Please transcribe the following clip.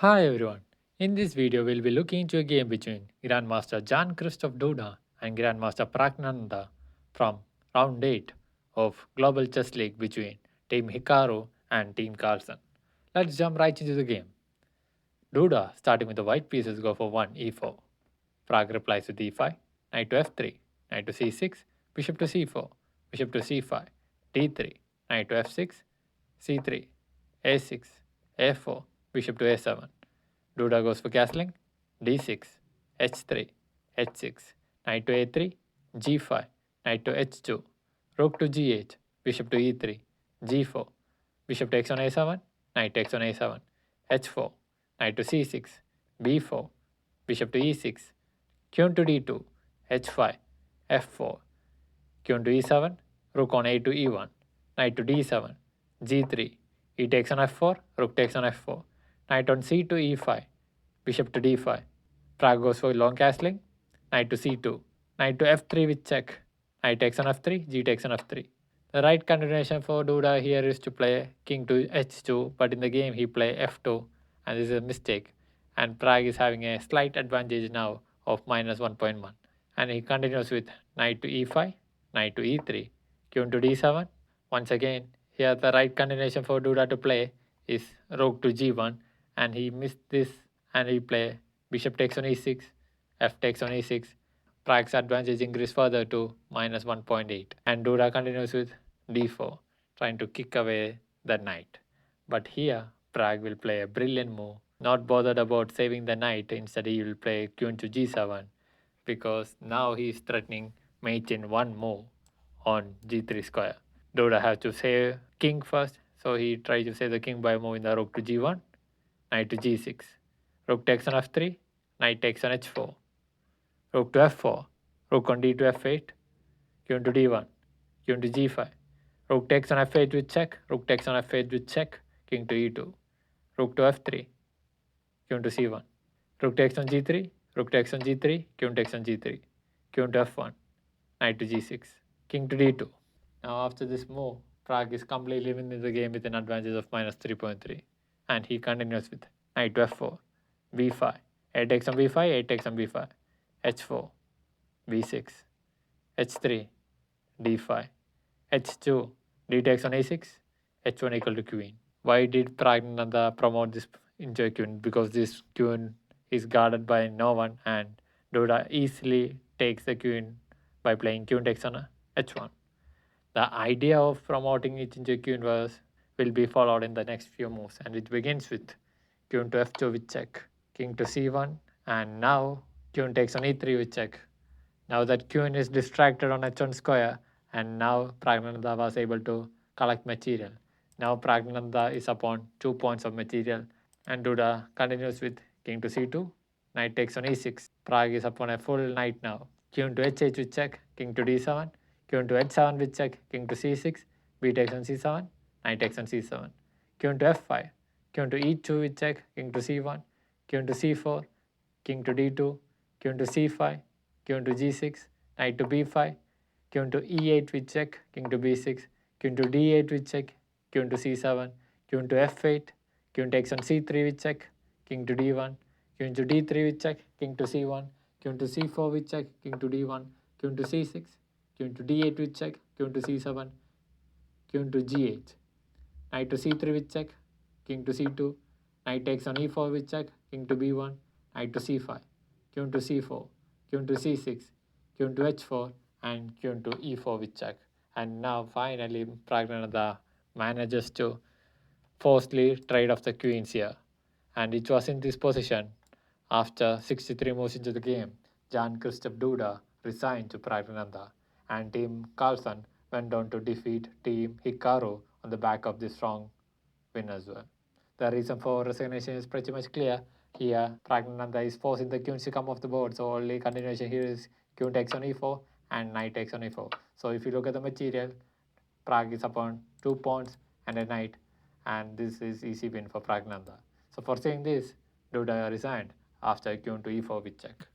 Hi everyone. In this video, we'll be looking into a game between Grandmaster Jan Christoph Duda and Grandmaster Pragg from round 8 of Global Chess League between Team Hikaru and Team Carlsen. Let's jump right into the game. Duda, starting with the white pieces, go for 1 e4. Pragg replies with e5, knight to f3, knight to c6, bishop to c4, bishop to c5, d3, knight to f6, c3, a6, a4, bishop to a7. Duda goes for castling, d6, h3, h6, knight to a3, g5, knight to h2, rook to g8, bishop to e3, g4, bishop takes on a7, knight takes on a7, h4, knight to c6, b4, bishop to e6, queen to d2, h5, f4, queen to e7, rook on a to e1, knight to d7, g3, e takes on f4, rook takes on f4, knight on c to e5, bishop to d5. Pragg goes for long castling, knight to c2, knight to f3 with check, knight takes on f3, g takes on f3. The right continuation for Duda here is to play king to h2, but in the game he play f2, and this is a mistake. And Pragg is having a slight advantage now of minus 1.1. And he continues with knight to e5, knight to e3, queen to d7. Once again, here the right continuation for Duda to play is rook to g1, and he missed this, and he play bishop takes on e6, f takes on e6. Pragg's advantage increased further to minus 1.8, and Duda continues with d4, trying to kick away the knight. But here, Pragg will play a brilliant move, not bothered about saving the knight. Instead, he will play queen to g7, because now he is threatening mate in one move on g3 square. Duda has to save king first, so he tries to save the king by moving the rook to g1, knight to g6, rook takes on f3, knight takes on h4, rook to f4, rook on d to f8, queen to d1, queen to g5, rook takes on f8 with check, rook takes on f8 with check, king to e2, rook to f3, queen to c1, rook takes on g3, rook takes on g3, queen takes on g3, queen to f1, knight to g6, king to d2. Now after this move, Pragg is completely winning the game with an advantage of minus 3.3, and he continues with knight to f4, b5, a takes on b5, a takes on b5, h4, b6, h3, d5, h2, d takes on a6, h1 equal to queen. Why did Pragg promote this into a queen? Because this queen is guarded by no one, and Duda easily takes the queen by playing queen takes on h1. The idea of promoting it into a queen will be followed in the next few moves, and it begins with queen to f2 with check, king to c1, and now queen takes on e3 with check. Now that queen is distracted on h1 square, and now Pragg was able to collect material. Now Pragg is upon 2 points of material, and Duda continues with king to c2, knight takes on e6. Pragg is upon a full knight now. Queen to h8 with check, king to d7, queen to h7 with check, king to c6, b takes on c7, knight takes on c7, queen to f5, queen to e2 with check, king to c1, queen to c4, king to d2, queen to c5, queen to g6, knight to b5, queen to e8 with check, king to b6, queen to d8 with check, queen to c7, queen to f8, queen takes on c3 with check, king to d1, queen to d3 with check, king to c1, queen to c4 with check, king to d1, queen to c6, queen to d8 with check, queen to c7, queen to g8, knight to c3 with check, king to c2, knight takes on e4 with check, king to b1, knight to c5, queen to c4, queen to c6, queen to h4, and queen to e4 with check. And now finally Pragg manages to forcefully trade off the queens here. And it was in this position, after 63 moves into the game, Jan Christoph Duda resigned to Pragg, and Team Carlsen went on to defeat Team Hikaru on the back of this strong win as well. The reason for resignation is pretty much clear. Here, Pragg is forcing the queens to come off the board, so only continuation here is queen takes on e4 and knight takes on e4. So if you look at the material, Pragg is upon 2 pawns and a knight, and this is easy win for Pragg. So for saying this, Duda resigned after queen to e4 with check.